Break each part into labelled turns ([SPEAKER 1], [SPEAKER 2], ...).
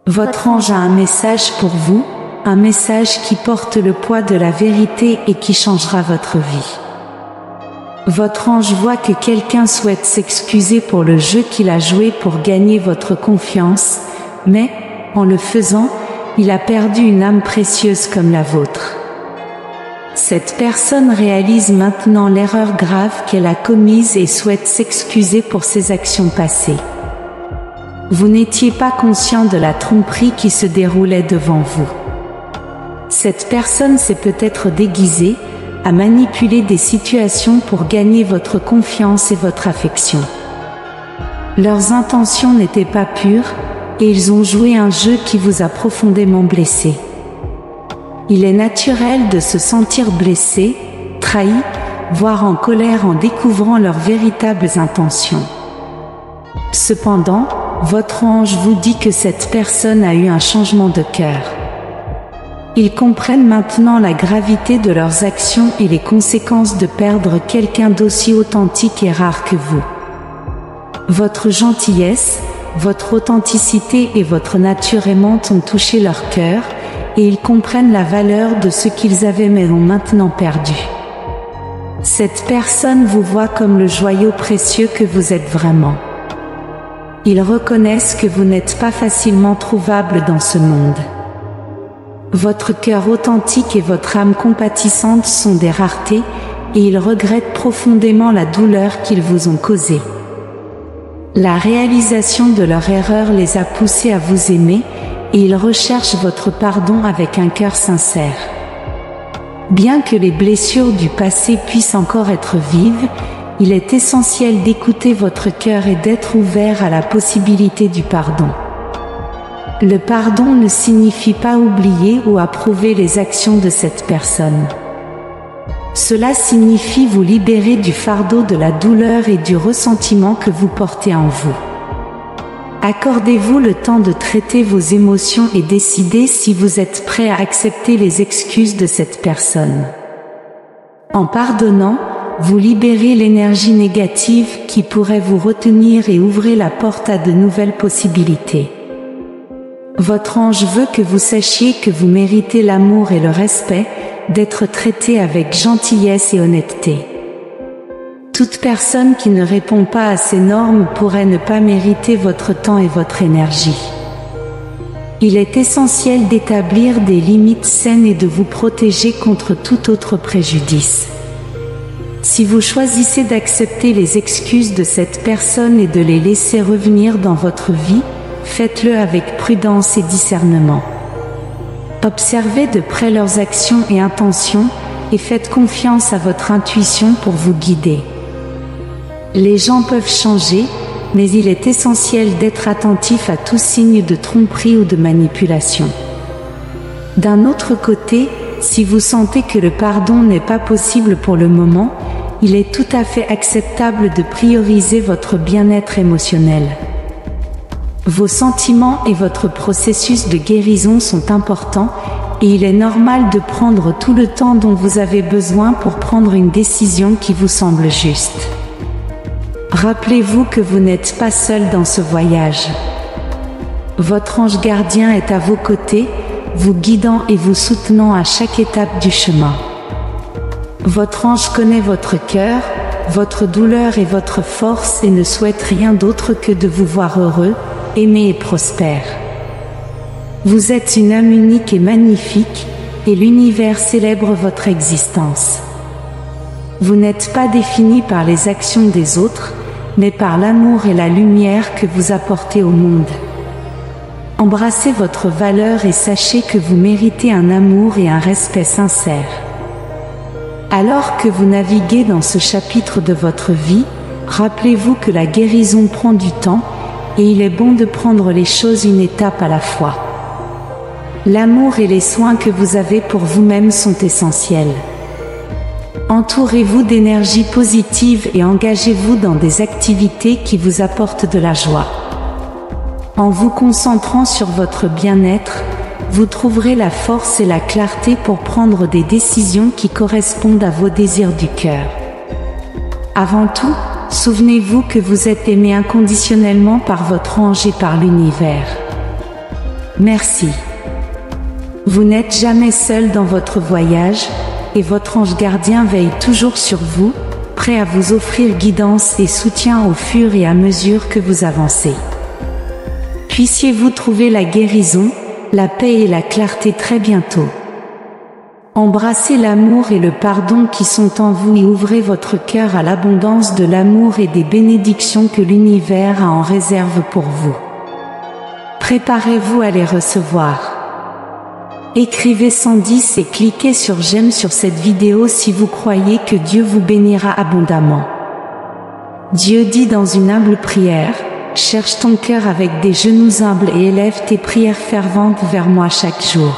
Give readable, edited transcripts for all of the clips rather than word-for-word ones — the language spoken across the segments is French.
[SPEAKER 1] Votre ange a un message pour vous, un message qui porte le poids de la vérité et qui changera votre vie. Votre ange voit que quelqu'un souhaite s'excuser pour le jeu qu'il a joué pour gagner votre confiance, mais, en le faisant, il a perdu une âme précieuse comme la vôtre. Cette personne réalise maintenant l'erreur grave qu'elle a commise et souhaite s'excuser pour ses actions passées. Vous n'étiez pas conscient de la tromperie qui se déroulait devant vous. Cette personne s'est peut-être déguisée, a manipulé des situations pour gagner votre confiance et votre affection. Leurs intentions n'étaient pas pures, et ils ont joué un jeu qui vous a profondément blessé. Il est naturel de se sentir blessé, trahi, voire en colère en découvrant leurs véritables intentions. Cependant, votre ange vous dit que cette personne a eu un changement de cœur. Ils comprennent maintenant la gravité de leurs actions et les conséquences de perdre quelqu'un d'aussi authentique et rare que vous. Votre gentillesse, votre authenticité et votre nature aimante ont touché leur cœur, et ils comprennent la valeur de ce qu'ils avaient mais ont maintenant perdu. Cette personne vous voit comme le joyau précieux que vous êtes vraiment. Ils reconnaissent que vous n'êtes pas facilement trouvable dans ce monde. Votre cœur authentique et votre âme compatissante sont des raretés, et ils regrettent profondément la douleur qu'ils vous ont causée. La réalisation de leur erreur les a poussés à vous aimer, et ils recherchent votre pardon avec un cœur sincère. Bien que les blessures du passé puissent encore être vives, il est essentiel d'écouter votre cœur et d'être ouvert à la possibilité du pardon. Le pardon ne signifie pas oublier ou approuver les actions de cette personne. Cela signifie vous libérer du fardeau de la douleur et du ressentiment que vous portez en vous. Accordez-vous le temps de traiter vos émotions et décidez si vous êtes prêt à accepter les excuses de cette personne. En pardonnant, vous libérez l'énergie négative qui pourrait vous retenir et ouvrez la porte à de nouvelles possibilités. Votre ange veut que vous sachiez que vous méritez l'amour et le respect, d'être traité avec gentillesse et honnêteté. Toute personne qui ne répond pas à ces normes pourrait ne pas mériter votre temps et votre énergie. Il est essentiel d'établir des limites saines et de vous protéger contre tout autre préjudice. Si vous choisissez d'accepter les excuses de cette personne et de les laisser revenir dans votre vie, faites-le avec prudence et discernement. Observez de près leurs actions et intentions et faites confiance à votre intuition pour vous guider. Les gens peuvent changer, mais il est essentiel d'être attentif à tout signe de tromperie ou de manipulation. D'un autre côté, si vous sentez que le pardon n'est pas possible pour le moment, il est tout à fait acceptable de prioriser votre bien-être émotionnel. Vos sentiments et votre processus de guérison sont importants et il est normal de prendre tout le temps dont vous avez besoin pour prendre une décision qui vous semble juste. Rappelez-vous que vous n'êtes pas seul dans ce voyage. Votre ange gardien est à vos côtés, vous guidant et vous soutenant à chaque étape du chemin. Votre ange connaît votre cœur, votre douleur et votre force et ne souhaite rien d'autre que de vous voir heureux, aimé et prospère. Vous êtes une âme unique et magnifique, et l'univers célèbre votre existence. Vous n'êtes pas défini par les actions des autres, mais par l'amour et la lumière que vous apportez au monde. Embrassez votre valeur et sachez que vous méritez un amour et un respect sincères. Alors que vous naviguez dans ce chapitre de votre vie, rappelez-vous que la guérison prend du temps, et il est bon de prendre les choses une étape à la fois. L'amour et les soins que vous avez pour vous-même sont essentiels. Entourez-vous d'énergie positive et engagez-vous dans des activités qui vous apportent de la joie. En vous concentrant sur votre bien-être, vous trouverez la force et la clarté pour prendre des décisions qui correspondent à vos désirs du cœur. Avant tout, souvenez-vous que vous êtes aimé inconditionnellement par votre ange et par l'univers. Merci. Vous n'êtes jamais seul dans votre voyage, et votre ange gardien veille toujours sur vous, prêt à vous offrir guidance et soutien au fur et à mesure que vous avancez. Puissiez-vous trouver la guérison, la paix et la clarté très bientôt. Embrassez l'amour et le pardon qui sont en vous et ouvrez votre cœur à l'abondance de l'amour et des bénédictions que l'univers a en réserve pour vous. Préparez-vous à les recevoir. Écrivez 110 et cliquez sur j'aime sur cette vidéo si vous croyez que Dieu vous bénira abondamment. Dieu dit dans une humble prière, cherche ton cœur avec des genoux humbles et élève tes prières ferventes vers moi chaque jour.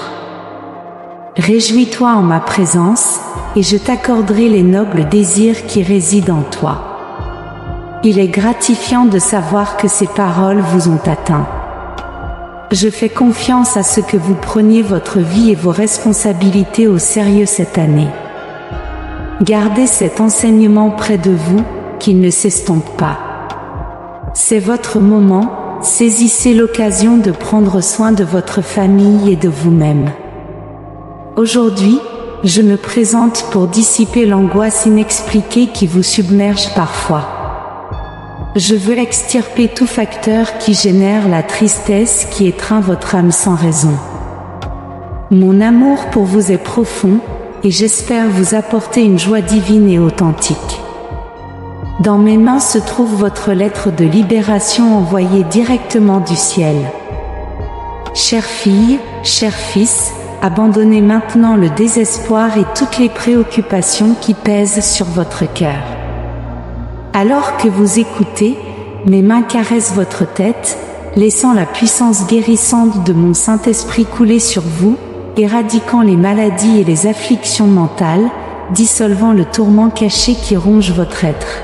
[SPEAKER 1] Réjouis-toi en ma présence, et je t'accorderai les nobles désirs qui résident en toi. Il est gratifiant de savoir que ces paroles vous ont atteint. Je fais confiance à ce que vous preniez votre vie et vos responsabilités au sérieux cette année. Gardez cet enseignement près de vous, qu'il ne s'estompe pas. C'est votre moment, saisissez l'occasion de prendre soin de votre famille et de vous-même. Aujourd'hui, je me présente pour dissiper l'angoisse inexpliquée qui vous submerge parfois. Je veux extirper tout facteur qui génère la tristesse qui étreint votre âme sans raison. Mon amour pour vous est profond, et j'espère vous apporter une joie divine et authentique. Dans mes mains se trouve votre lettre de libération envoyée directement du ciel. Chère fille, cher fils, abandonnez maintenant le désespoir et toutes les préoccupations qui pèsent sur votre cœur. Alors que vous écoutez, mes mains caressent votre tête, laissant la puissance guérissante de mon Saint-Esprit couler sur vous, éradiquant les maladies et les afflictions mentales, dissolvant le tourment caché qui ronge votre être.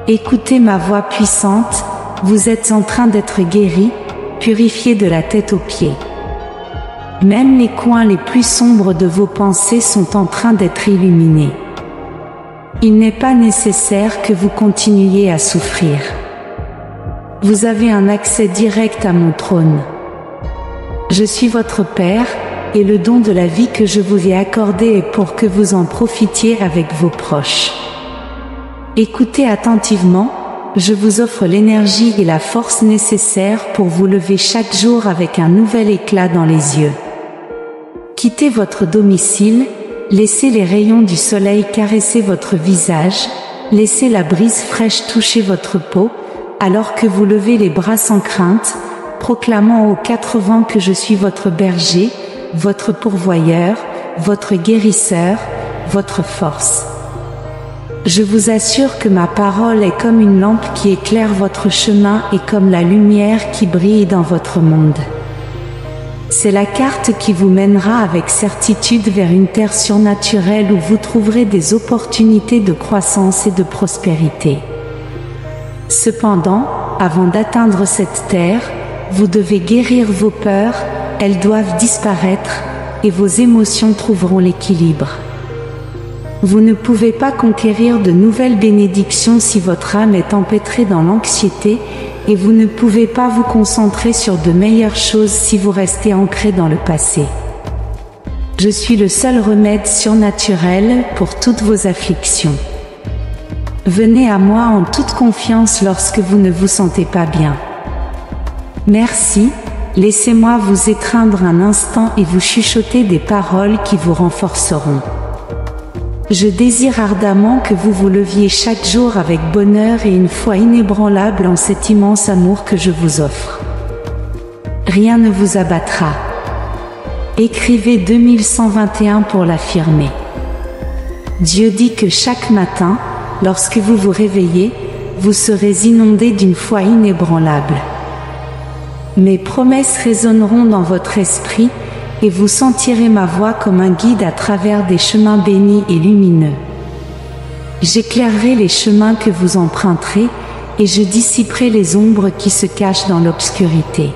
[SPEAKER 1] Écoutez ma voix puissante, vous êtes en train d'être guéri, purifié de la tête aux pieds. Même les coins les plus sombres de vos pensées sont en train d'être illuminés. Il n'est pas nécessaire que vous continuiez à souffrir. Vous avez un accès direct à mon trône. Je suis votre Père, et le don de la vie que je vous ai accordé est pour que vous en profitiez avec vos proches. Écoutez attentivement, je vous offre l'énergie et la force nécessaires pour vous lever chaque jour avec un nouvel éclat dans les yeux. Quittez votre domicile, laissez les rayons du soleil caresser votre visage, laissez la brise fraîche toucher votre peau, alors que vous levez les bras sans crainte, proclamant aux quatre vents que je suis votre berger, votre pourvoyeur, votre guérisseur, votre force. Je vous assure que ma parole est comme une lampe qui éclaire votre chemin et comme la lumière qui brille dans votre monde. C'est la carte qui vous mènera avec certitude vers une terre surnaturelle où vous trouverez des opportunités de croissance et de prospérité. Cependant, avant d'atteindre cette terre, vous devez guérir vos peurs, elles doivent disparaître, et vos émotions trouveront l'équilibre. Vous ne pouvez pas conquérir de nouvelles bénédictions si votre âme est empêtrée dans l'anxiété, et vous ne pouvez pas vous concentrer sur de meilleures choses si vous restez ancré dans le passé. Je suis le seul remède surnaturel pour toutes vos afflictions. Venez à moi en toute confiance lorsque vous ne vous sentez pas bien. Merci, laissez-moi vous étreindre un instant et vous chuchoter des paroles qui vous renforceront. Je désire ardemment que vous vous leviez chaque jour avec bonheur et une foi inébranlable en cet immense amour que je vous offre. Rien ne vous abattra. Écrivez 2121 pour l'affirmer. Dieu dit que chaque matin, lorsque vous vous réveillez, vous serez inondé d'une foi inébranlable. Mes promesses résonneront dans votre esprit, et vous sentirez ma voix comme un guide à travers des chemins bénis et lumineux. J'éclairerai les chemins que vous emprunterez, et je dissiperai les ombres qui se cachent dans l'obscurité.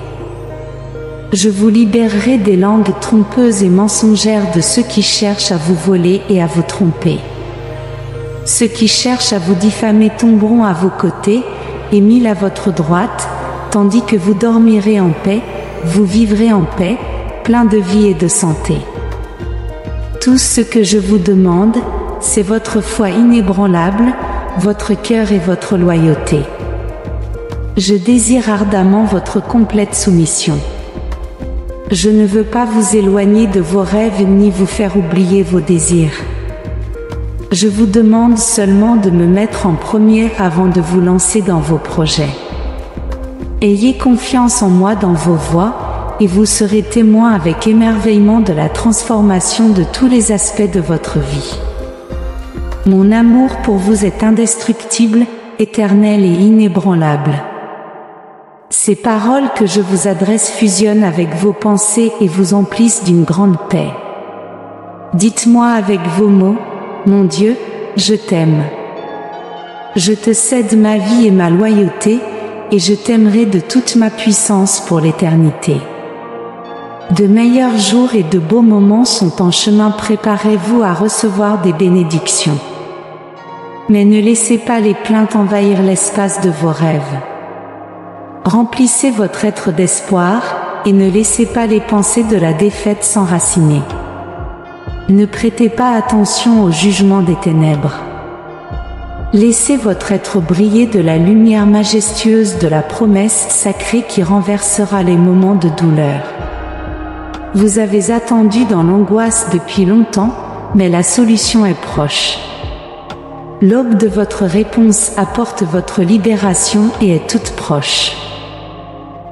[SPEAKER 1] Je vous libérerai des langues trompeuses et mensongères de ceux qui cherchent à vous voler et à vous tromper. Ceux qui cherchent à vous diffamer tomberont à vos côtés, et mis à votre droite, tandis que vous dormirez en paix, vous vivrez en paix, plein de vie et de santé. Tout ce que je vous demande, c'est votre foi inébranlable, votre cœur et votre loyauté. Je désire ardemment votre complète soumission. Je ne veux pas vous éloigner de vos rêves ni vous faire oublier vos désirs. Je vous demande seulement de me mettre en premier avant de vous lancer dans vos projets. Ayez confiance en moi dans vos voies, et vous serez témoin avec émerveillement de la transformation de tous les aspects de votre vie. Mon amour pour vous est indestructible, éternel et inébranlable. Ces paroles que je vous adresse fusionnent avec vos pensées et vous emplissent d'une grande paix. Dites-moi avec vos mots, mon Dieu, je t'aime. Je te cède ma vie et ma loyauté, et je t'aimerai de toute ma puissance pour l'éternité. De meilleurs jours et de beaux moments sont en chemin, préparez-vous à recevoir des bénédictions. Mais ne laissez pas les plaintes envahir l'espace de vos rêves. Remplissez votre être d'espoir, et ne laissez pas les pensées de la défaite s'enraciner. Ne prêtez pas attention au jugement des ténèbres. Laissez votre être briller de la lumière majestueuse de la promesse sacrée qui renversera les moments de douleur. Vous avez attendu dans l'angoisse depuis longtemps, mais la solution est proche. L'aube de votre réponse apporte votre libération et est toute proche.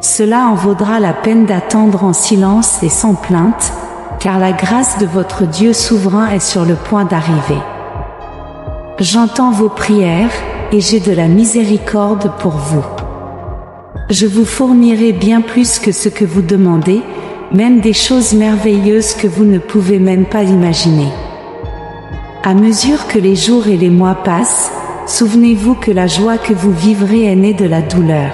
[SPEAKER 1] Cela en vaudra la peine d'attendre en silence et sans plainte, car la grâce de votre Dieu souverain est sur le point d'arriver. J'entends vos prières, et j'ai de la miséricorde pour vous. Je vous fournirai bien plus que ce que vous demandez, même des choses merveilleuses que vous ne pouvez même pas imaginer. À mesure que les jours et les mois passent, souvenez-vous que la joie que vous vivrez est née de la douleur.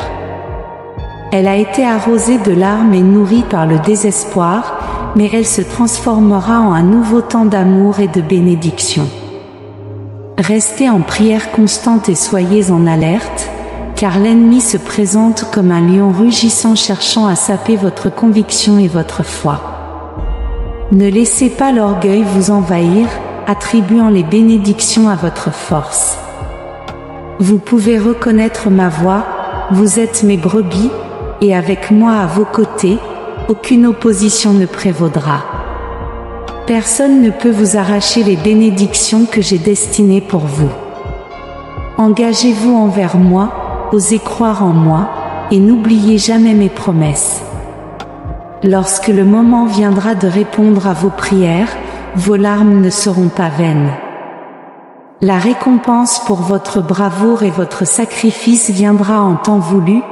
[SPEAKER 1] Elle a été arrosée de larmes et nourrie par le désespoir, mais elle se transformera en un nouveau temps d'amour et de bénédiction. Restez en prière constante et soyez en alerte, car l'ennemi se présente comme un lion rugissant cherchant à saper votre conviction et votre foi. Ne laissez pas l'orgueil vous envahir, attribuant les bénédictions à votre force. Vous pouvez reconnaître ma voix, vous êtes mes brebis, et avec moi à vos côtés, aucune opposition ne prévaudra. Personne ne peut vous arracher les bénédictions que j'ai destinées pour vous. Engagez-vous envers moi, osez croire en moi, et n'oubliez jamais mes promesses. Lorsque le moment viendra de répondre à vos prières, vos larmes ne seront pas vaines. La récompense pour votre bravoure et votre sacrifice viendra en temps voulu,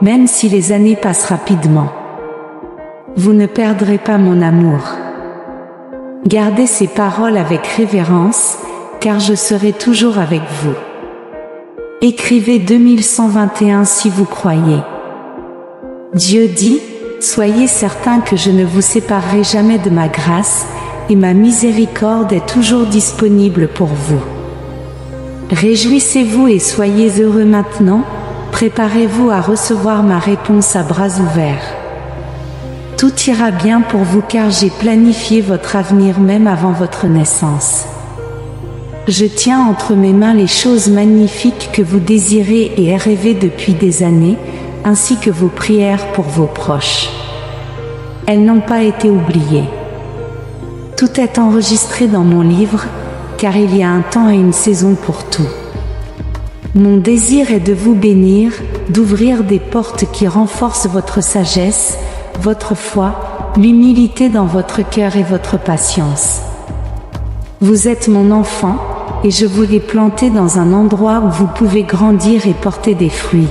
[SPEAKER 1] même si les années passent rapidement. Vous ne perdrez pas mon amour. Gardez ces paroles avec révérence, car je serai toujours avec vous. Écrivez 2121 si vous croyez. Dieu dit, soyez certains que je ne vous séparerai jamais de ma grâce, et ma miséricorde est toujours disponible pour vous. Réjouissez-vous et soyez heureux maintenant, préparez-vous à recevoir ma réponse à bras ouverts. Tout ira bien pour vous car j'ai planifié votre avenir même avant votre naissance. Je tiens entre mes mains les choses magnifiques que vous désirez et rêvez depuis des années, ainsi que vos prières pour vos proches. Elles n'ont pas été oubliées. Tout est enregistré dans mon livre, car il y a un temps et une saison pour tout. Mon désir est de vous bénir, d'ouvrir des portes qui renforcent votre sagesse, votre foi, l'humilité dans votre cœur et votre patience. Vous êtes mon enfant, et je vous l'ai planté dans un endroit où vous pouvez grandir et porter des fruits.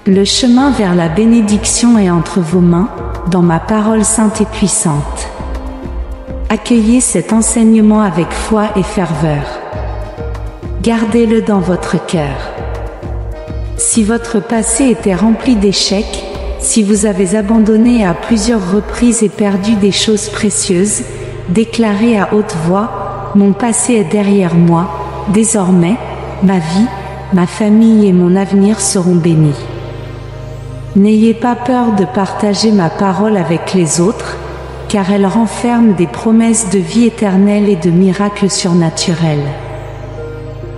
[SPEAKER 1] Le chemin vers la bénédiction est entre vos mains, dans ma parole sainte et puissante. Accueillez cet enseignement avec foi et ferveur. Gardez-le dans votre cœur. Si votre passé était rempli d'échecs, si vous avez abandonné à plusieurs reprises et perdu des choses précieuses, déclarez à haute voix, mon passé est derrière moi, désormais, ma vie, ma famille et mon avenir seront bénis. N'ayez pas peur de partager ma parole avec les autres, car elle renferme des promesses de vie éternelle et de miracles surnaturels.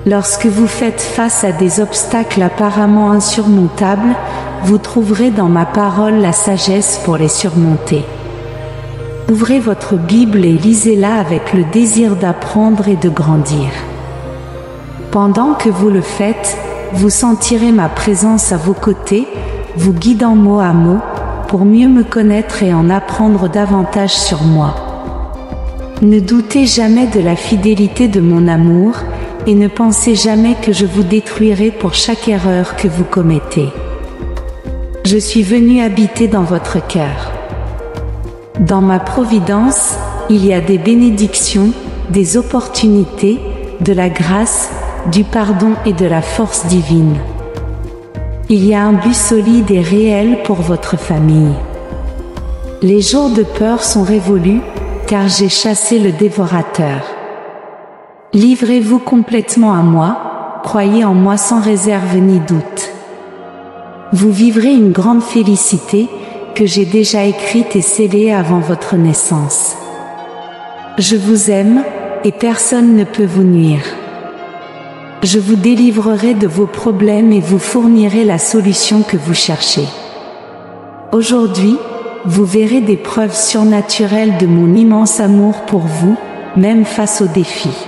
[SPEAKER 1] Lorsque vous faites face à des obstacles apparemment insurmontables, vous trouverez dans ma parole la sagesse pour les surmonter. Ouvrez votre Bible et lisez-la avec le désir d'apprendre et de grandir. Pendant que vous le faites, vous sentirez ma présence à vos côtés, vous guidant mot à mot, pour mieux me connaître et en apprendre davantage sur moi. Ne doutez jamais de la fidélité de mon amour, et ne pensez jamais que je vous détruirai pour chaque erreur que vous commettez. Je suis venu habiter dans votre cœur. Dans ma providence, il y a des bénédictions, des opportunités, de la grâce, du pardon et de la force divine. Il y a un but solide et réel pour votre famille. Les jours de peur sont révolus, car j'ai chassé le dévorateur. Livrez-vous complètement à moi, croyez en moi sans réserve ni doute. Vous vivrez une grande félicité, que j'ai déjà écrite et scellée avant votre naissance. Je vous aime, et personne ne peut vous nuire. Je vous délivrerai de vos problèmes et vous fournirai la solution que vous cherchez. Aujourd'hui, vous verrez des preuves surnaturelles de mon immense amour pour vous, même face aux défis.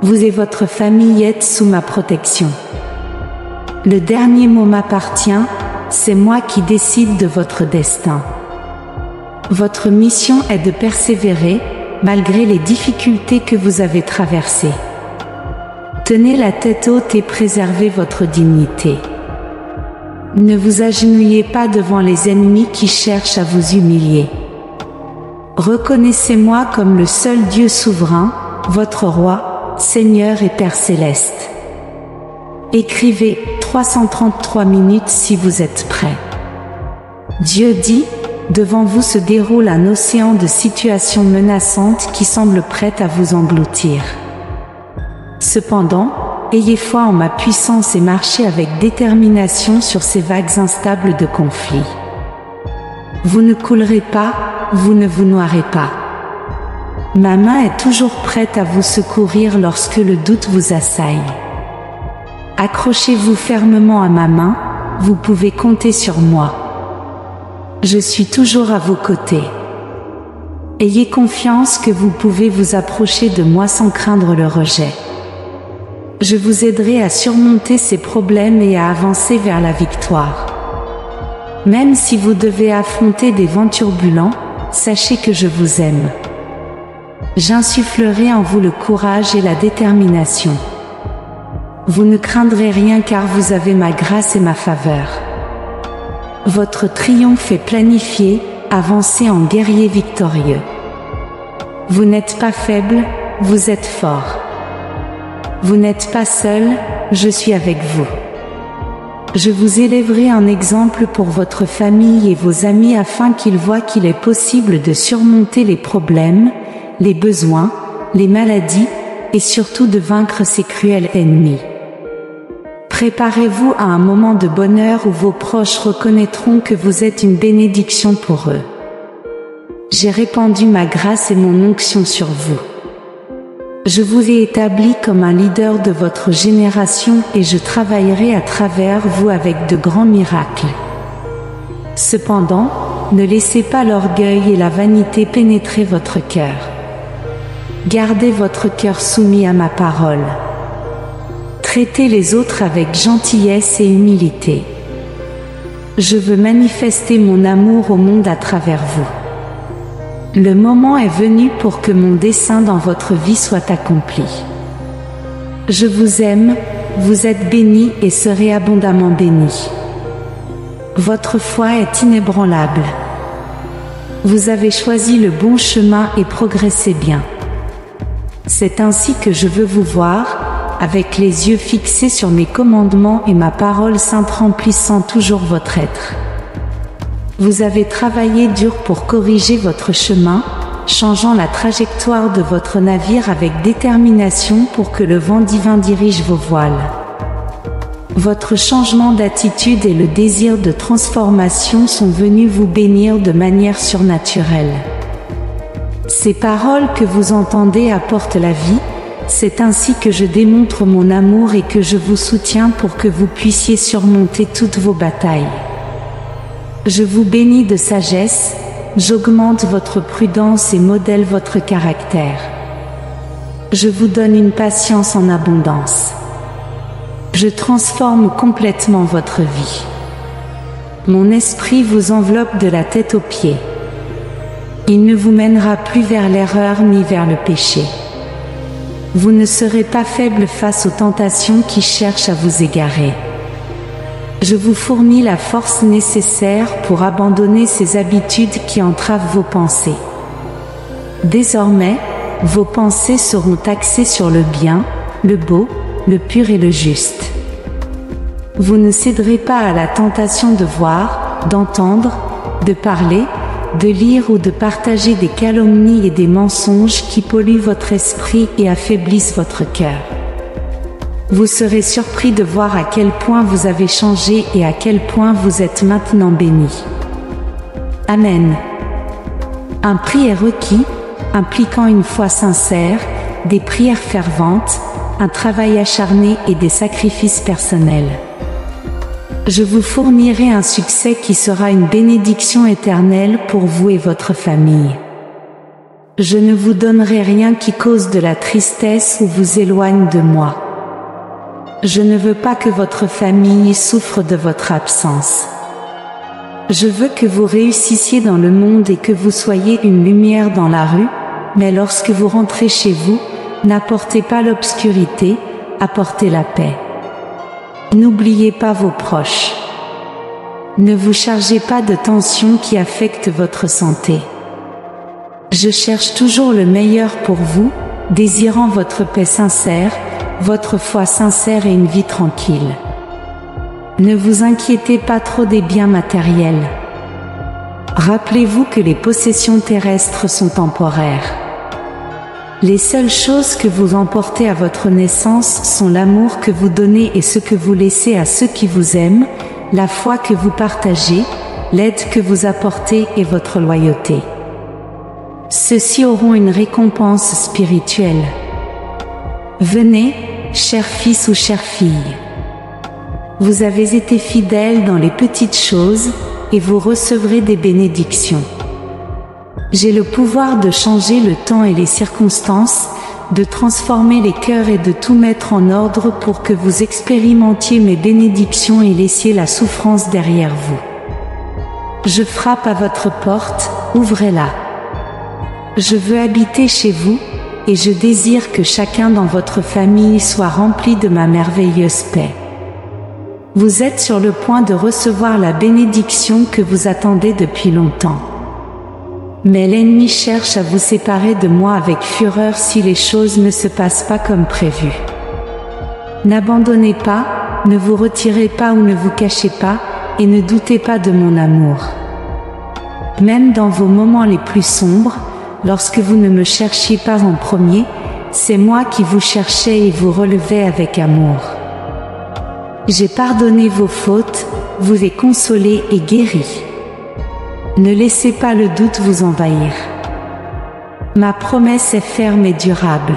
[SPEAKER 1] Vous et votre famille êtes sous ma protection. Le dernier mot m'appartient, c'est moi qui décide de votre destin. Votre mission est de persévérer, malgré les difficultés que vous avez traversées. Tenez la tête haute et préservez votre dignité. Ne vous agenouillez pas devant les ennemis qui cherchent à vous humilier. Reconnaissez-moi comme le seul Dieu souverain, votre roi, Seigneur et Père céleste. Écrivez 333 minutes si vous êtes prêt. Dieu dit, devant vous se déroule un océan de situations menaçantes qui semblent prêtes à vous engloutir. Cependant, ayez foi en ma puissance et marchez avec détermination sur ces vagues instables de conflits. Vous ne coulerez pas, vous ne vous noierez pas. Ma main est toujours prête à vous secourir lorsque le doute vous assaille. Accrochez-vous fermement à ma main, vous pouvez compter sur moi. Je suis toujours à vos côtés. Ayez confiance que vous pouvez vous approcher de moi sans craindre le rejet. Je vous aiderai à surmonter ces problèmes et à avancer vers la victoire. Même si vous devez affronter des vents turbulents, sachez que je vous aime. J'insufflerai en vous le courage et la détermination. Vous ne craindrez rien car vous avez ma grâce et ma faveur. Votre triomphe est planifié, avancez en guerrier victorieux. Vous n'êtes pas faible, vous êtes fort. Vous n'êtes pas seul, je suis avec vous. Je vous élèverai en exemple pour votre famille et vos amis afin qu'ils voient qu'il est possible de surmonter les problèmes, les besoins, les maladies et surtout de vaincre ces cruels ennemis. Préparez-vous à un moment de bonheur où vos proches reconnaîtront que vous êtes une bénédiction pour eux. J'ai répandu ma grâce et mon onction sur vous. Je vous ai établi comme un leader de votre génération et je travaillerai à travers vous avec de grands miracles. Cependant, ne laissez pas l'orgueil et la vanité pénétrer votre cœur. Gardez votre cœur soumis à ma parole. Traitez les autres avec gentillesse et humilité. Je veux manifester mon amour au monde à travers vous. Le moment est venu pour que mon dessein dans votre vie soit accompli. Je vous aime, vous êtes bénis et serez abondamment bénis. Votre foi est inébranlable. Vous avez choisi le bon chemin et progressez bien. C'est ainsi que je veux vous voir, avec les yeux fixés sur mes commandements et ma parole sainte remplissant toujours votre être. Vous avez travaillé dur pour corriger votre chemin, changeant la trajectoire de votre navire avec détermination pour que le vent divin dirige vos voiles. Votre changement d'attitude et le désir de transformation sont venus vous bénir de manière surnaturelle. Ces paroles que vous entendez apportent la vie. C'est ainsi que je démontre mon amour et que je vous soutiens pour que vous puissiez surmonter toutes vos batailles. Je vous bénis de sagesse, j'augmente votre prudence et modèle votre caractère. Je vous donne une patience en abondance. Je transforme complètement votre vie. Mon esprit vous enveloppe de la tête aux pieds. Il ne vous mènera plus vers l'erreur ni vers le péché. Vous ne serez pas faible face aux tentations qui cherchent à vous égarer. Je vous fournis la force nécessaire pour abandonner ces habitudes qui entravent vos pensées. Désormais, vos pensées seront axées sur le bien, le beau, le pur et le juste. Vous ne céderez pas à la tentation de voir, d'entendre, de parler, de lire ou de partager des calomnies et des mensonges qui polluent votre esprit et affaiblissent votre cœur. Vous serez surpris de voir à quel point vous avez changé et à quel point vous êtes maintenant béni. Amen. Un prix est requis, impliquant une foi sincère, des prières ferventes, un travail acharné et des sacrifices personnels. Je vous fournirai un succès qui sera une bénédiction éternelle pour vous et votre famille. Je ne vous donnerai rien qui cause de la tristesse ou vous éloigne de moi. Je ne veux pas que votre famille souffre de votre absence. Je veux que vous réussissiez dans le monde et que vous soyez une lumière dans la rue, mais lorsque vous rentrez chez vous, n'apportez pas l'obscurité, apportez la paix. N'oubliez pas vos proches. Ne vous chargez pas de tensions qui affectent votre santé. Je cherche toujours le meilleur pour vous, désirant votre paix sincère, votre foi sincère et une vie tranquille. Ne vous inquiétez pas trop des biens matériels. Rappelez-vous que les possessions terrestres sont temporaires. Les seules choses que vous emportez à votre naissance sont l'amour que vous donnez et ce que vous laissez à ceux qui vous aiment, la foi que vous partagez, l'aide que vous apportez et votre loyauté. Ceux-ci auront une récompense spirituelle. Venez, chers fils ou chères filles. Vous avez été fidèles dans les petites choses et vous recevrez des bénédictions. J'ai le pouvoir de changer le temps et les circonstances, de transformer les cœurs et de tout mettre en ordre pour que vous expérimentiez mes bénédictions et laissiez la souffrance derrière vous. Je frappe à votre porte, ouvrez-la. Je veux habiter chez vous, et je désire que chacun dans votre famille soit rempli de ma merveilleuse paix. Vous êtes sur le point de recevoir la bénédiction que vous attendez depuis longtemps. Mais l'ennemi cherche à vous séparer de moi avec fureur si les choses ne se passent pas comme prévu. N'abandonnez pas, ne vous retirez pas ou ne vous cachez pas, et ne doutez pas de mon amour. Même dans vos moments les plus sombres, lorsque vous ne me cherchiez pas en premier, c'est moi qui vous cherchais et vous relevais avec amour. J'ai pardonné vos fautes, vous ai consolé et guéri. Ne laissez pas le doute vous envahir. Ma promesse est ferme et durable.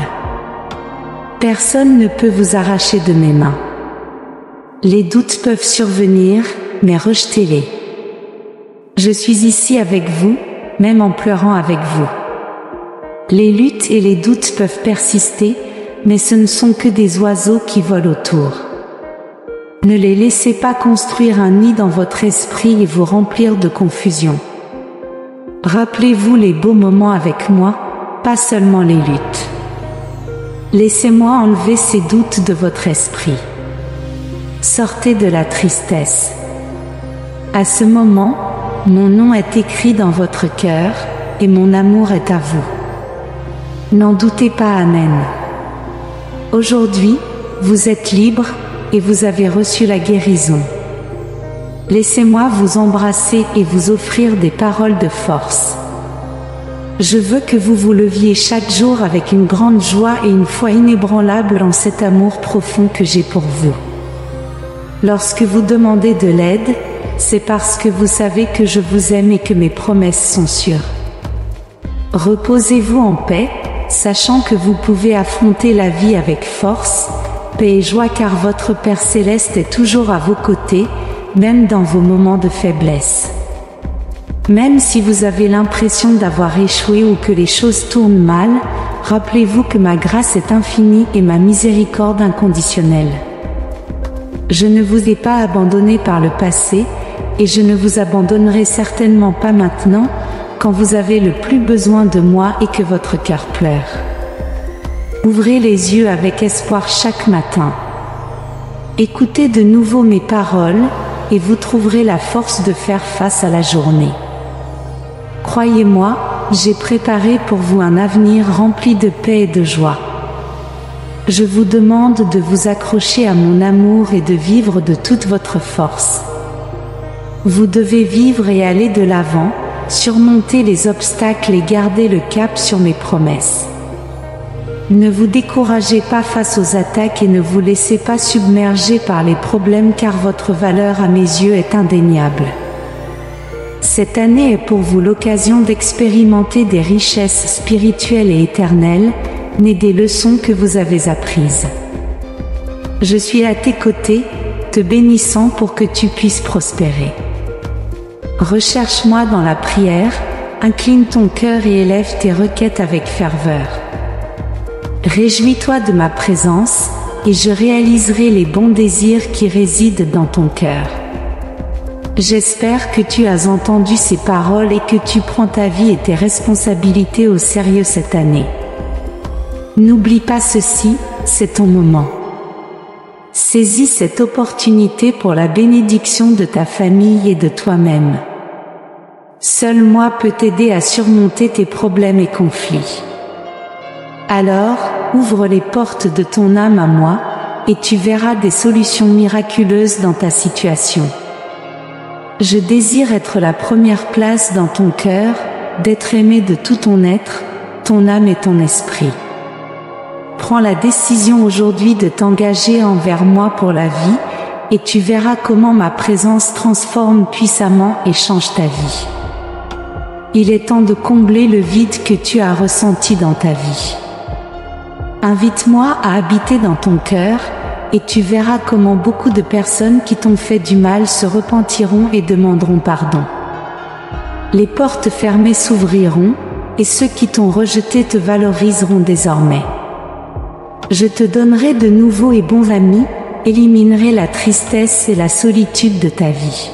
[SPEAKER 1] Personne ne peut vous arracher de mes mains. Les doutes peuvent survenir, mais rejetez-les. Je suis ici avec vous, même en pleurant avec vous. Les luttes et les doutes peuvent persister, mais ce ne sont que des oiseaux qui volent autour. Ne les laissez pas construire un nid dans votre esprit et vous remplir de confusion. Rappelez-vous les beaux moments avec moi, pas seulement les luttes. Laissez-moi enlever ces doutes de votre esprit. Sortez de la tristesse. À ce moment, mon nom est écrit dans votre cœur, et mon amour est à vous. N'en doutez pas, Amen. Aujourd'hui, vous êtes libre, et vous avez reçu la guérison. Laissez-moi vous embrasser et vous offrir des paroles de force. Je veux que vous vous leviez chaque jour avec une grande joie et une foi inébranlable en cet amour profond que j'ai pour vous. Lorsque vous demandez de l'aide, c'est parce que vous savez que je vous aime et que mes promesses sont sûres. Reposez-vous en paix, sachant que vous pouvez affronter la vie avec force, paix et joie car votre Père Céleste est toujours à vos côtés, même dans vos moments de faiblesse. Même si vous avez l'impression d'avoir échoué ou que les choses tournent mal, rappelez-vous que ma grâce est infinie et ma miséricorde inconditionnelle. Je ne vous ai pas abandonné par le passé, et je ne vous abandonnerai certainement pas maintenant, quand vous avez le plus besoin de moi et que votre cœur pleure. Ouvrez les yeux avec espoir chaque matin. Écoutez de nouveau mes paroles, et vous trouverez la force de faire face à la journée. Croyez-moi, j'ai préparé pour vous un avenir rempli de paix et de joie. Je vous demande de vous accrocher à mon amour et de vivre de toute votre force. Vous devez vivre et aller de l'avant, surmonter les obstacles et garder le cap sur mes promesses. Ne vous découragez pas face aux attaques et ne vous laissez pas submerger par les problèmes car votre valeur à mes yeux est indéniable. Cette année est pour vous l'occasion d'expérimenter des richesses spirituelles et éternelles, nées des leçons que vous avez apprises. Je suis à tes côtés, te bénissant pour que tu puisses prospérer. Recherche-moi dans la prière, incline ton cœur et élève tes requêtes avec ferveur. Réjouis-toi de ma présence, et je réaliserai les bons désirs qui résident dans ton cœur. J'espère que tu as entendu ces paroles et que tu prends ta vie et tes responsabilités au sérieux cette année. N'oublie pas ceci, c'est ton moment. Saisis cette opportunité pour la bénédiction de ta famille et de toi-même. Seul moi peut t'aider à surmonter tes problèmes et conflits. Alors, ouvre les portes de ton âme à moi, et tu verras des solutions miraculeuses dans ta situation. Je désire être la première place dans ton cœur, d'être aimé de tout ton être, ton âme et ton esprit. Prends la décision aujourd'hui de t'engager envers moi pour la vie, et tu verras comment ma présence transforme puissamment et change ta vie. Il est temps de combler le vide que tu as ressenti dans ta vie. Invite-moi à habiter dans ton cœur, et tu verras comment beaucoup de personnes qui t'ont fait du mal se repentiront et demanderont pardon. Les portes fermées s'ouvriront, et ceux qui t'ont rejeté te valoriseront désormais. Je te donnerai de nouveaux et bons amis, éliminerai la tristesse et la solitude de ta vie.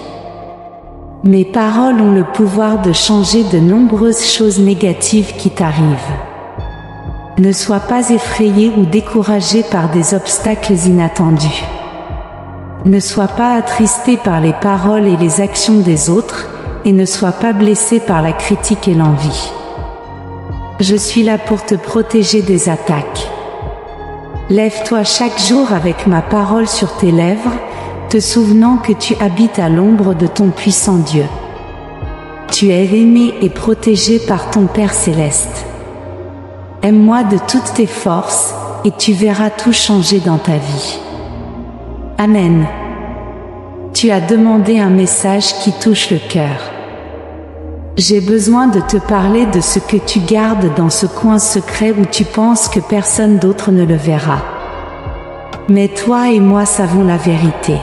[SPEAKER 1] Mes paroles ont le pouvoir de changer de nombreuses choses négatives qui t'arrivent. Ne sois pas effrayé ou découragé par des obstacles inattendus. Ne sois pas attristé par les paroles et les actions des autres, et ne sois pas blessé par la critique et l'envie. Je suis là pour te protéger des attaques. Lève-toi chaque jour avec ma parole sur tes lèvres, te souvenant que tu habites à l'ombre de ton puissant Dieu. Tu es aimé et protégé par ton Père Céleste. Aime-moi de toutes tes forces, et tu verras tout changer dans ta vie. Amen. Tu as demandé un message qui touche le cœur. J'ai besoin de te parler de ce que tu gardes dans ce coin secret où tu penses que personne d'autre ne le verra. Mais toi et moi savons la vérité.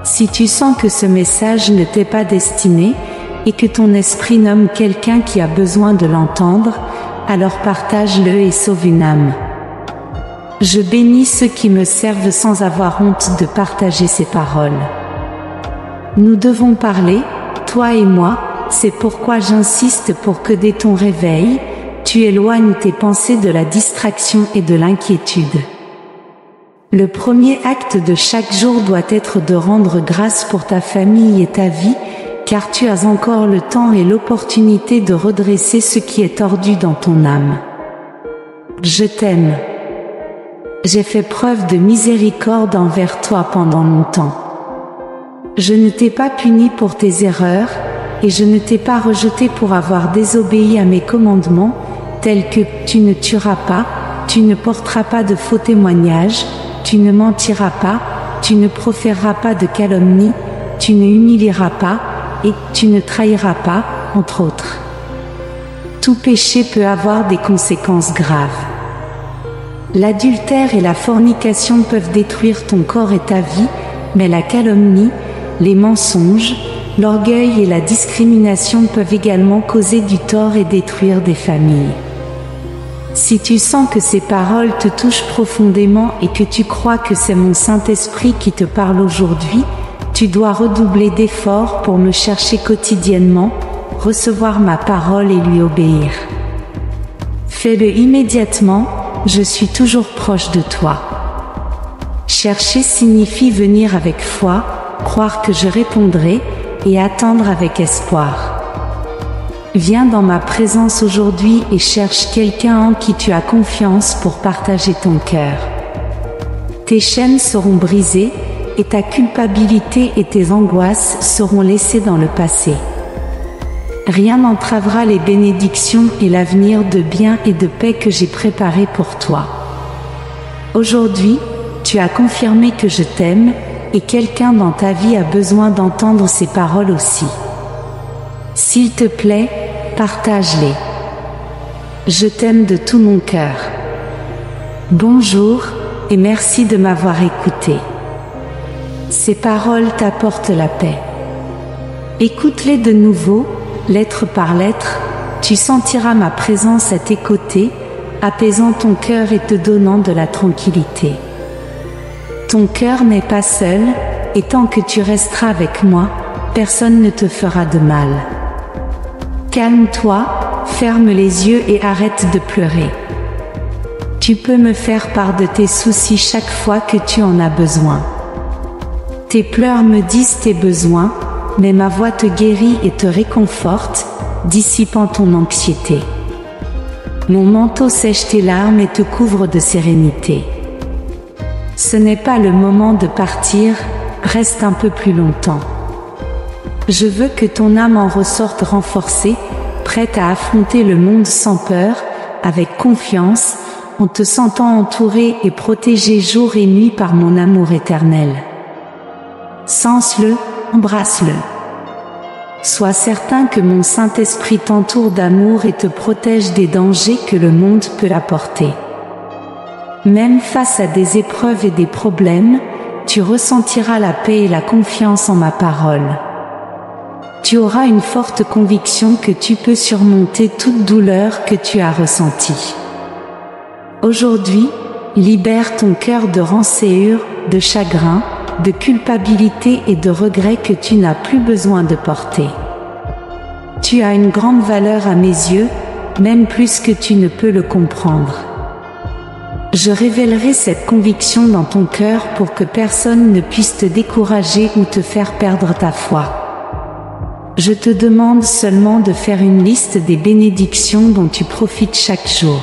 [SPEAKER 1] Si tu sens que ce message ne t'est pas destiné, et que ton esprit nomme quelqu'un qui a besoin de l'entendre, alors partage-le et sauve une âme. Je bénis ceux qui me servent sans avoir honte de partager ces paroles. Nous devons parler, toi et moi, c'est pourquoi j'insiste pour que dès ton réveil, tu éloignes tes pensées de la distraction et de l'inquiétude. Le premier acte de chaque jour doit être de rendre grâce pour ta famille et ta vie, car tu as encore le temps et l'opportunité de redresser ce qui est tordu dans ton âme. Je t'aime. J'ai fait preuve de miséricorde envers toi pendant longtemps. Je ne t'ai pas puni pour tes erreurs, et je ne t'ai pas rejeté pour avoir désobéi à mes commandements, tels que « tu ne tueras pas »,« tu ne porteras pas de faux témoignages »,« tu ne mentiras pas »,« tu ne proféreras pas de calomnie, tu ne humilieras pas, et tu ne trahiras pas, entre autres. Tout péché peut avoir des conséquences graves. L'adultère et la fornication peuvent détruire ton corps et ta vie, mais la calomnie, les mensonges, l'orgueil et la discrimination peuvent également causer du tort et détruire des familles. Si tu sens que ces paroles te touchent profondément et que tu crois que c'est mon Saint-Esprit qui te parle aujourd'hui, tu dois redoubler d'efforts pour me chercher quotidiennement, recevoir ma parole et lui obéir. Fais-le immédiatement, je suis toujours proche de toi. Chercher signifie venir avec foi, croire que je répondrai, et attendre avec espoir. Viens dans ma présence aujourd'hui et cherche quelqu'un en qui tu as confiance pour partager ton cœur. Tes chaînes seront brisées, et ta culpabilité et tes angoisses seront laissées dans le passé. Rien n'entravera les bénédictions et l'avenir de bien et de paix que j'ai préparé pour toi. Aujourd'hui, tu as confirmé que je t'aime, et quelqu'un dans ta vie a besoin d'entendre ces paroles aussi. S'il te plaît, partage-les. Je t'aime de tout mon cœur. Bonjour, et merci de m'avoir écouté. Ces paroles t'apportent la paix. Écoute-les de nouveau, lettre par lettre, tu sentiras ma présence à tes côtés, apaisant ton cœur et te donnant de la tranquillité. Ton cœur n'est pas seul, et tant que tu resteras avec moi, personne ne te fera de mal. Calme-toi, ferme les yeux et arrête de pleurer. Tu peux me faire part de tes soucis chaque fois que tu en as besoin. Tes pleurs me disent tes besoins, mais ma voix te guérit et te réconforte, dissipant ton anxiété. Mon manteau sèche tes larmes et te couvre de sérénité. Ce n'est pas le moment de partir, reste un peu plus longtemps. Je veux que ton âme en ressorte renforcée, prête à affronter le monde sans peur, avec confiance, en te sentant entouré et protégé jour et nuit par mon amour éternel. Sens-le, embrasse-le. Sois certain que mon Saint-Esprit t'entoure d'amour et te protège des dangers que le monde peut apporter. Même face à des épreuves et des problèmes, tu ressentiras la paix et la confiance en ma parole. Tu auras une forte conviction que tu peux surmonter toute douleur que tu as ressentie. Aujourd'hui, libère ton cœur de rancœur, de chagrin, de culpabilité et de regret que tu n'as plus besoin de porter. Tu as une grande valeur à mes yeux, même plus que tu ne peux le comprendre. Je révélerai cette conviction dans ton cœur pour que personne ne puisse te décourager ou te faire perdre ta foi. Je te demande seulement de faire une liste des bénédictions dont tu profites chaque jour.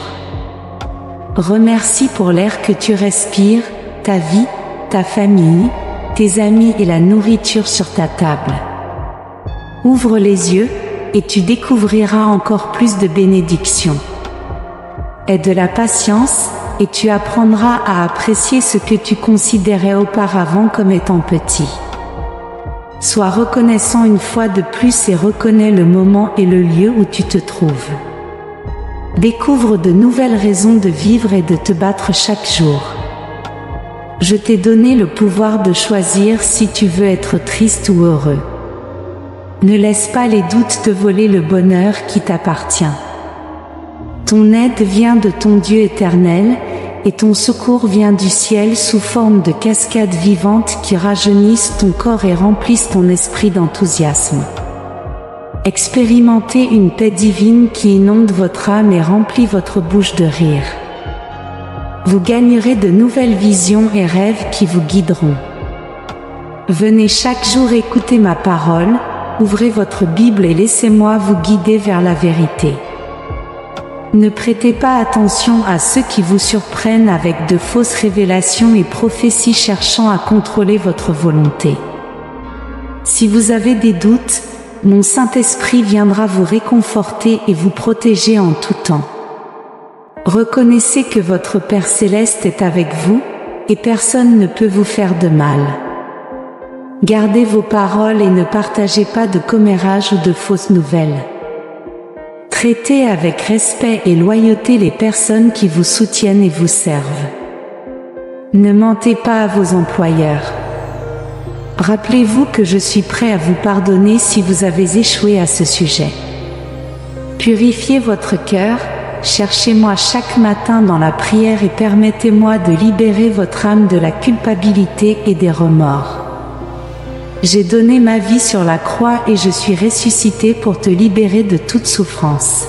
[SPEAKER 1] Remercie pour l'air que tu respires, ta vie, ta famille, tes amis et la nourriture sur ta table. Ouvre les yeux, et tu découvriras encore plus de bénédictions. Aie de la patience, et tu apprendras à apprécier ce que tu considérais auparavant comme étant petit. Sois reconnaissant une fois de plus et reconnais le moment et le lieu où tu te trouves. Découvre de nouvelles raisons de vivre et de te battre chaque jour. Je t'ai donné le pouvoir de choisir si tu veux être triste ou heureux. Ne laisse pas les doutes te voler le bonheur qui t'appartient. Ton aide vient de ton Dieu éternel, et ton secours vient du ciel sous forme de cascades vivantes qui rajeunissent ton corps et remplissent ton esprit d'enthousiasme. Expérimentez une paix divine qui inonde votre âme et remplit votre bouche de rire. Vous gagnerez de nouvelles visions et rêves qui vous guideront. Venez chaque jour écouter ma parole, ouvrez votre Bible et laissez-moi vous guider vers la vérité. Ne prêtez pas attention à ceux qui vous surprennent avec de fausses révélations et prophéties cherchant à contrôler votre volonté. Si vous avez des doutes, mon Saint-Esprit viendra vous réconforter et vous protéger en tout temps. Reconnaissez que votre Père Céleste est avec vous, et personne ne peut vous faire de mal. Gardez vos paroles et ne partagez pas de commérages ou de fausses nouvelles. Traitez avec respect et loyauté les personnes qui vous soutiennent et vous servent. Ne mentez pas à vos employeurs. Rappelez-vous que je suis prêt à vous pardonner si vous avez échoué à ce sujet. Purifiez votre cœur, cherchez-moi chaque matin dans la prière et permettez-moi de libérer votre âme de la culpabilité et des remords. J'ai donné ma vie sur la croix et je suis ressuscité pour te libérer de toute souffrance.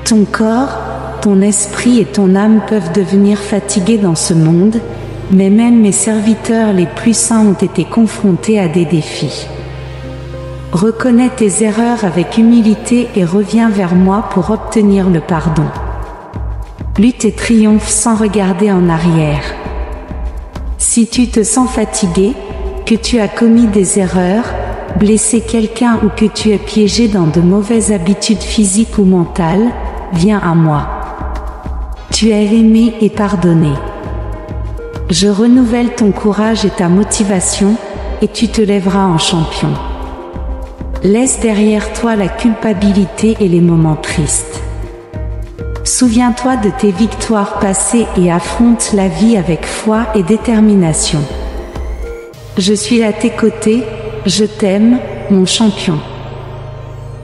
[SPEAKER 1] Ton corps, ton esprit et ton âme peuvent devenir fatigués dans ce monde, mais même mes serviteurs les plus saints ont été confrontés à des défis. Reconnais tes erreurs avec humilité et reviens vers moi pour obtenir le pardon. Lutte et triomphe sans regarder en arrière. Si tu te sens fatigué, que tu as commis des erreurs, blessé quelqu'un ou que tu es piégé dans de mauvaises habitudes physiques ou mentales, viens à moi. Tu es aimé et pardonné. Je renouvelle ton courage et ta motivation, et tu te lèveras en champion. Laisse derrière toi la culpabilité et les moments tristes. Souviens-toi de tes victoires passées et affronte la vie avec foi et détermination. Je suis à tes côtés, je t'aime, mon champion.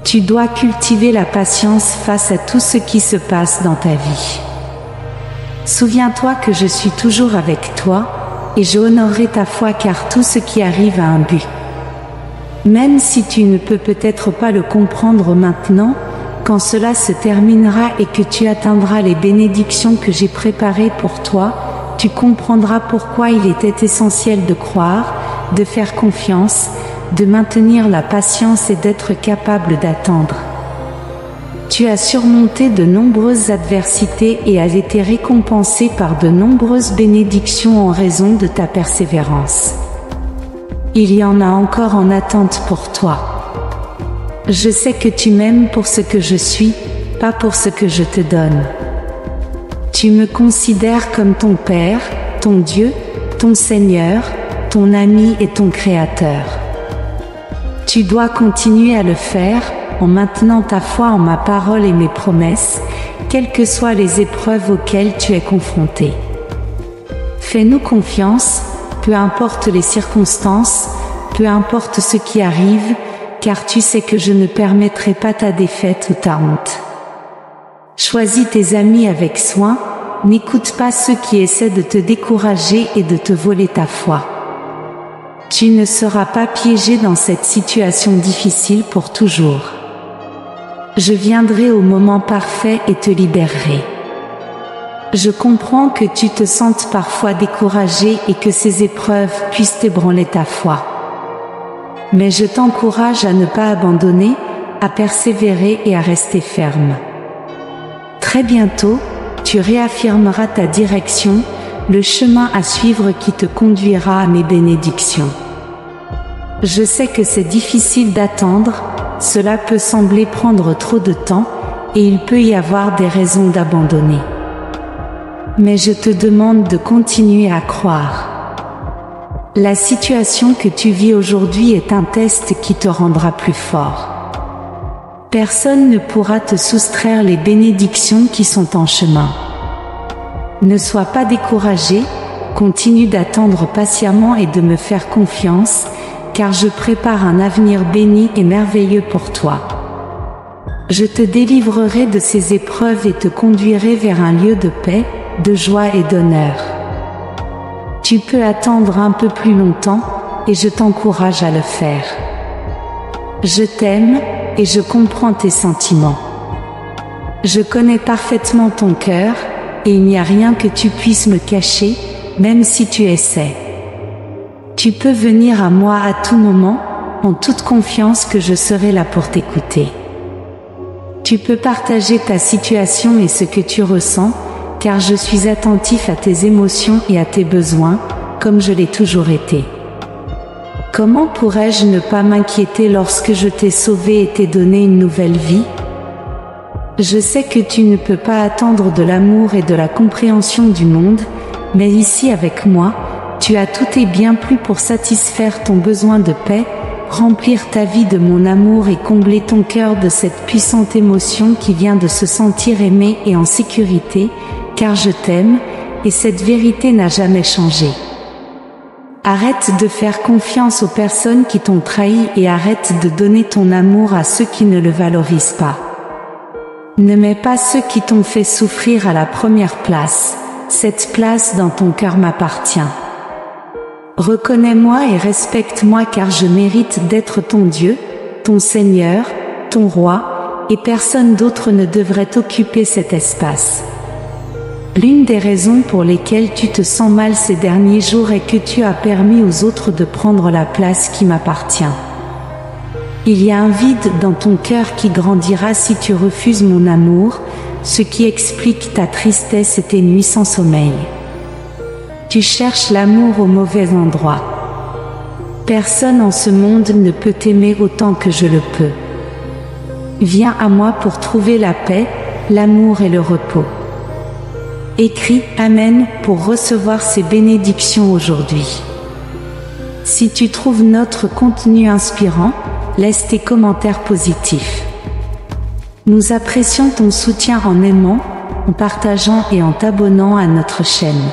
[SPEAKER 1] Tu dois cultiver la patience face à tout ce qui se passe dans ta vie. Souviens-toi que je suis toujours avec toi, et je honorerai ta foi car tout ce qui arrive a un but. Même si tu ne peux peut-être pas le comprendre maintenant, quand cela se terminera et que tu atteindras les bénédictions que j'ai préparées pour toi, tu comprendras pourquoi il était essentiel de croire, de faire confiance, de maintenir la patience et d'être capable d'attendre. Tu as surmonté de nombreuses adversités et as été récompensé par de nombreuses bénédictions en raison de ta persévérance. Il y en a encore en attente pour toi. Je sais que tu m'aimes pour ce que je suis, pas pour ce que je te donne. Tu me considères comme ton Père, ton Dieu, ton Seigneur, ton ami et ton Créateur. Tu dois continuer à le faire, en maintenant ta foi en ma parole et mes promesses, quelles que soient les épreuves auxquelles tu es confronté. Fais-nous confiance, peu importe les circonstances, peu importe ce qui arrive, car tu sais que je ne permettrai pas ta défaite ou ta honte. Choisis tes amis avec soin, n'écoute pas ceux qui essaient de te décourager et de te voler ta foi. Tu ne seras pas piégé dans cette situation difficile pour toujours. Je viendrai au moment parfait et te libérerai. Je comprends que tu te sentes parfois découragé et que ces épreuves puissent ébranler ta foi. Mais je t'encourage à ne pas abandonner, à persévérer et à rester ferme. Très bientôt, tu réaffirmeras ta direction, le chemin à suivre qui te conduira à mes bénédictions. Je sais que c'est difficile d'attendre, cela peut sembler prendre trop de temps, et il peut y avoir des raisons d'abandonner. Mais je te demande de continuer à croire. La situation que tu vis aujourd'hui est un test qui te rendra plus fort. Personne ne pourra te soustraire les bénédictions qui sont en chemin. Ne sois pas découragé, continue d'attendre patiemment et de me faire confiance, car je prépare un avenir béni et merveilleux pour toi. Je te délivrerai de ces épreuves et te conduirai vers un lieu de paix, de joie et d'honneur. Tu peux attendre un peu plus longtemps, et je t'encourage à le faire. Je t'aime, et je comprends tes sentiments. Je connais parfaitement ton cœur, et il n'y a rien que tu puisses me cacher, même si tu essaies. Tu peux venir à moi à tout moment, en toute confiance que je serai là pour t'écouter. Tu peux partager ta situation et ce que tu ressens, car je suis attentif à tes émotions et à tes besoins, comme je l'ai toujours été. Comment pourrais-je ne pas m'inquiéter lorsque je t'ai sauvé et t'ai donné une nouvelle vie? Je sais que tu ne peux pas attendre de l'amour et de la compréhension du monde, mais ici avec moi, tu as tout et bien plus pour satisfaire ton besoin de paix, remplir ta vie de mon amour et combler ton cœur de cette puissante émotion qui vient de se sentir aimé et en sécurité, car je t'aime, et cette vérité n'a jamais changé. Arrête de faire confiance aux personnes qui t'ont trahi et arrête de donner ton amour à ceux qui ne le valorisent pas. Ne mets pas ceux qui t'ont fait souffrir à la première place, cette place dans ton cœur m'appartient. Reconnais-moi et respecte-moi car je mérite d'être ton Dieu, ton Seigneur, ton Roi, et personne d'autre ne devrait occuper cet espace. L'une des raisons pour lesquelles tu te sens mal ces derniers jours est que tu as permis aux autres de prendre la place qui m'appartient. Il y a un vide dans ton cœur qui grandira si tu refuses mon amour, ce qui explique ta tristesse et tes nuits sans sommeil. Tu cherches l'amour au mauvais endroit. Personne en ce monde ne peut t'aimer autant que je le peux. Viens à moi pour trouver la paix, l'amour et le repos. Écris « Amen » pour recevoir ces bénédictions aujourd'hui. Si tu trouves notre contenu inspirant, laisse tes commentaires positifs. Nous apprécions ton soutien en aimant, en partageant et en t'abonnant à notre chaîne.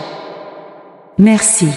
[SPEAKER 1] Merci.